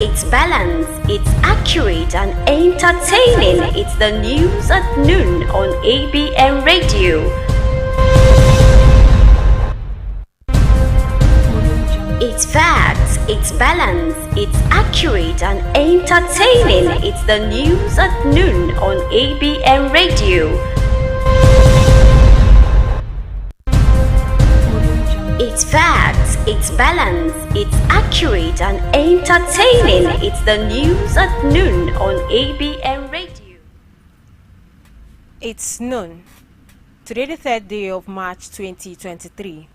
It's balanced, it's accurate and entertaining. It's the news at noon on ABM Radio. It's facts, it's balanced, it's accurate and entertaining. It's the news at noon on ABM Radio. It's facts, it's balanced, it's accurate and entertaining. It's the news at noon on ABM Radio. It's noon. Today the 3rd day of March 2023.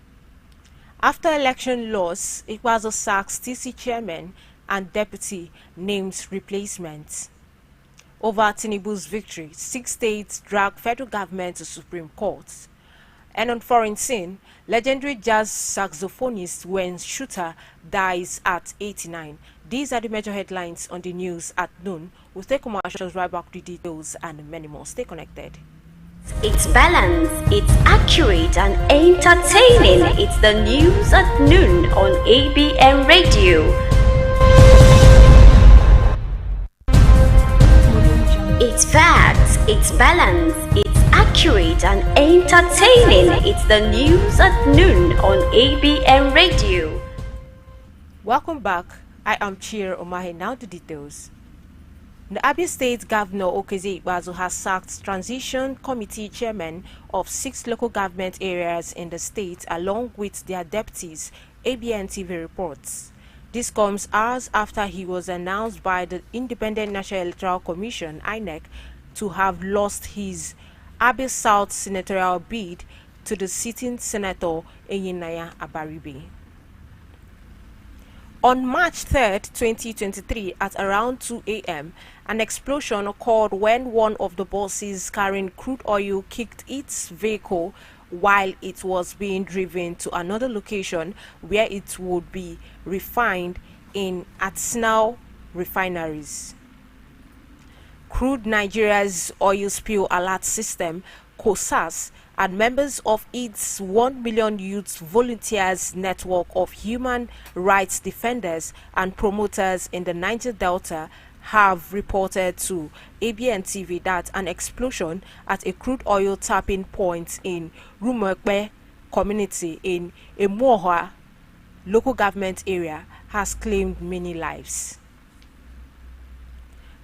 After election loss, Ikpeazu sacks TC chairman and deputy names replacements. Over Tinubu's victory, 6 states drag federal government to Supreme Court. And on foreign scene, legendary jazz saxophonist Wayne Shorter dies at 89. These are the major headlines on the news at noon. We'll take commercials right back to the details and many more. Stay connected. It's balanced, it's accurate and entertaining. It's the news at noon on ABM Radio. It's facts, it's balanced, it's accurate and entertaining. It's the news at noon on ABM Radio. Welcome back. I am Chir Omahe. Now the details. The Abia State Governor Okezie Ikpeazu has sacked transition committee chairmen of 6 local government areas in the state along with their deputies, ABN TV reports. This comes hours after he was announced by the Independent National Electoral Commission (INEC) to have lost his Abia South senatorial bid to the sitting senator Enyinnaya Abaribe. On March 3rd, 2023, at around 2 a.m., an explosion occurred when one of the buses carrying crude oil kicked its vehicle while it was being driven to another location where it would be refined in Artisanal refineries. Crude Nigeria's oil spill alert system, COSAS, and members of its 1 million youth volunteers network of human rights defenders and promoters in the Niger Delta have reported to ABN TV that an explosion at a crude oil tapping point in Rumekpe community in Emuoha local government area has claimed many lives.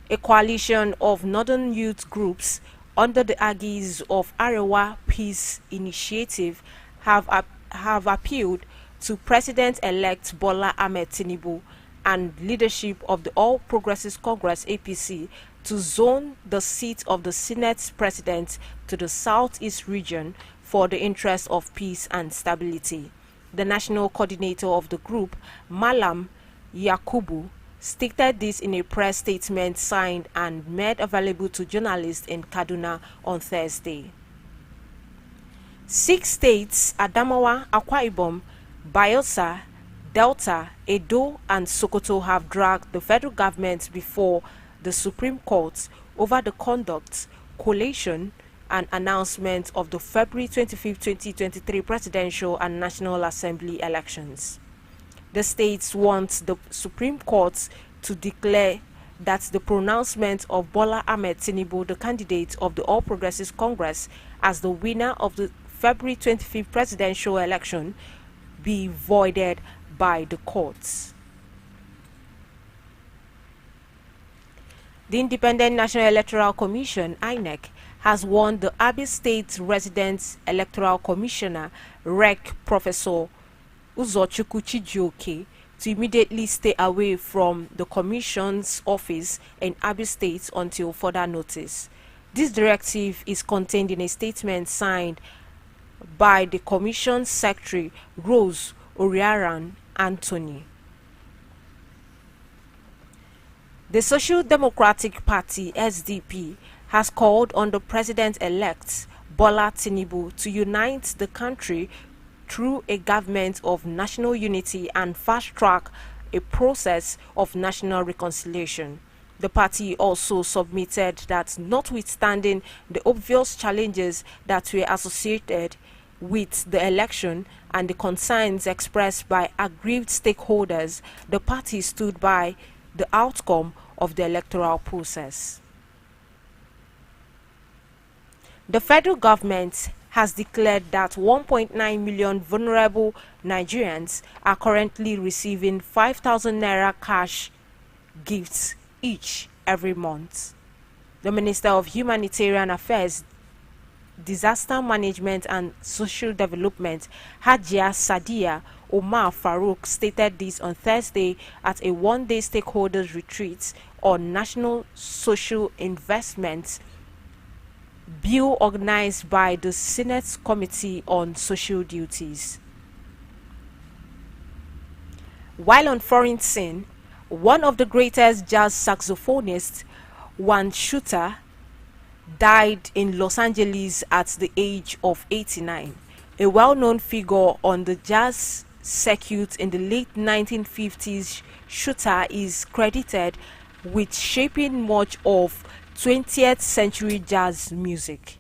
A coalition of northern youth groups under the aegis of Arewa Peace Initiative have appealed to President-elect Bola Ahmed Tinubu and leadership of the All Progressives Congress (APC) to zone the seat of the Senate President to the southeast region for the interest of peace and stability. The national coordinator of the group, Malam Yakubu, stated this in a press statement signed and made available to journalists in Kaduna on Thursday. 6 states, Adamawa, Akwa Ibom, Bayelsa, Delta, Edo, and Sokoto, have dragged the federal government before the Supreme Court over the conduct, collation, and announcement of the February 25, 2023 presidential and National Assembly elections. The states want the Supreme Court to declare that the pronouncement of Bola Ahmed Tinubu, the candidate of the All Progressives Congress, as the winner of the February 25th presidential election, be voided by the courts. The Independent National Electoral Commission (INEC) has warned the Abia State Resident Electoral Commissioner (REC) Professor Uzochukwu Chijioke to immediately stay away from the Commission's office in Abia State until further notice. This directive is contained in a statement signed by the Commission's Secretary Rose Oriaran Anthony. The Social Democratic Party (SDP) has called on the President-elect Bola Tinubu to unite the country through a government of national unity and fast-track a process of national reconciliation. The party also submitted that notwithstanding the obvious challenges that were associated with the election and the concerns expressed by aggrieved stakeholders, the party stood by the outcome of the electoral process. The federal government has declared that 1.9 million vulnerable Nigerians are currently receiving 5,000 naira cash gifts each every month. The Minister of Humanitarian Affairs, Disaster Management and Social Development, Hajia Sadia Omar Farouk, stated this on Thursday at a one-day stakeholders retreat on National Social Investment Bill organized by the Senate Committee on Social Duties. While on foreign scene, one of the greatest jazz saxophonists, Juan Schutter, died in Los Angeles at the age of 89. A well-known figure on the jazz circuit in the late 1950s, Schutter is credited with shaping much of 20th century jazz music.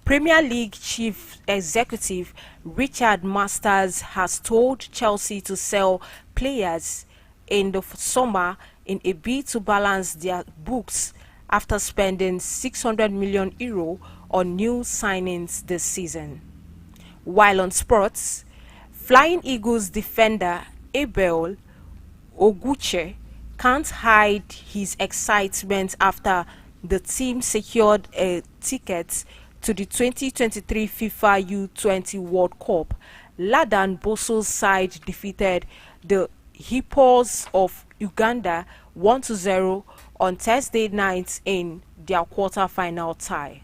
Premier League chief executive Richard Masters has told Chelsea to sell players in the summer in a bid to balance their books after spending €600 million on new signings this season. While on sports, Flying Eagles defender Abel Oguche can't hide his excitement after the team secured a ticket to the 2023 FIFA U20 World Cup. Ladan Boso's side defeated the Hippos of Uganda 1-0 on Thursday night in their quarter-final tie.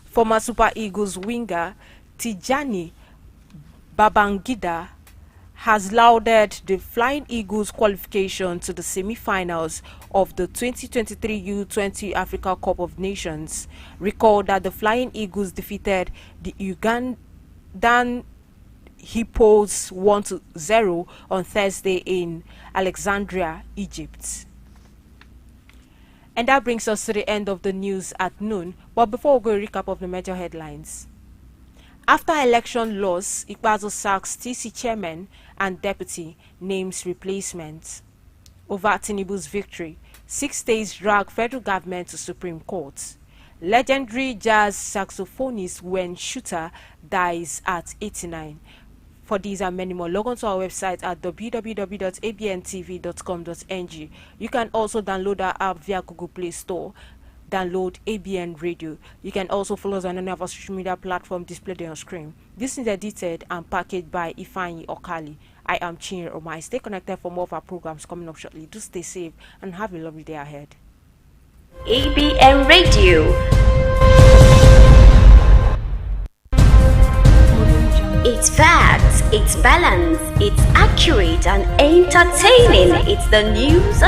Former Super Eagles winger Tijani Babangida has lauded the Flying Eagles' qualification to the semi-finals of the 2023 U20 Africa Cup of Nations. Recall that the Flying Eagles defeated the Ugandan Hippos 1-0 on Thursday in Alexandria, Egypt. And that brings us to the end of the news at noon. But before we go, a recap of the major headlines. After election loss, Ikpeazu sacks TC chairman and deputy, names replacements. Over Tinubu's victory, 6 days drag federal government to Supreme Court. Legendary jazz saxophonist Juan Schutter dies at 89. For these and many more, log on to our website at www.abntv.com.ng. You can also download our app via Google Play Store. Download ABN Radio. You can also follow us on any of our social media platforms displayed on screen. This is edited and packaged by Ifeanyi Okali. I am Chinwe Omai. Stay connected for more of our programs coming up shortly. Do stay safe and have a lovely day ahead. ABN Radio. It's facts, it's balanced, it's accurate and entertaining. It's the news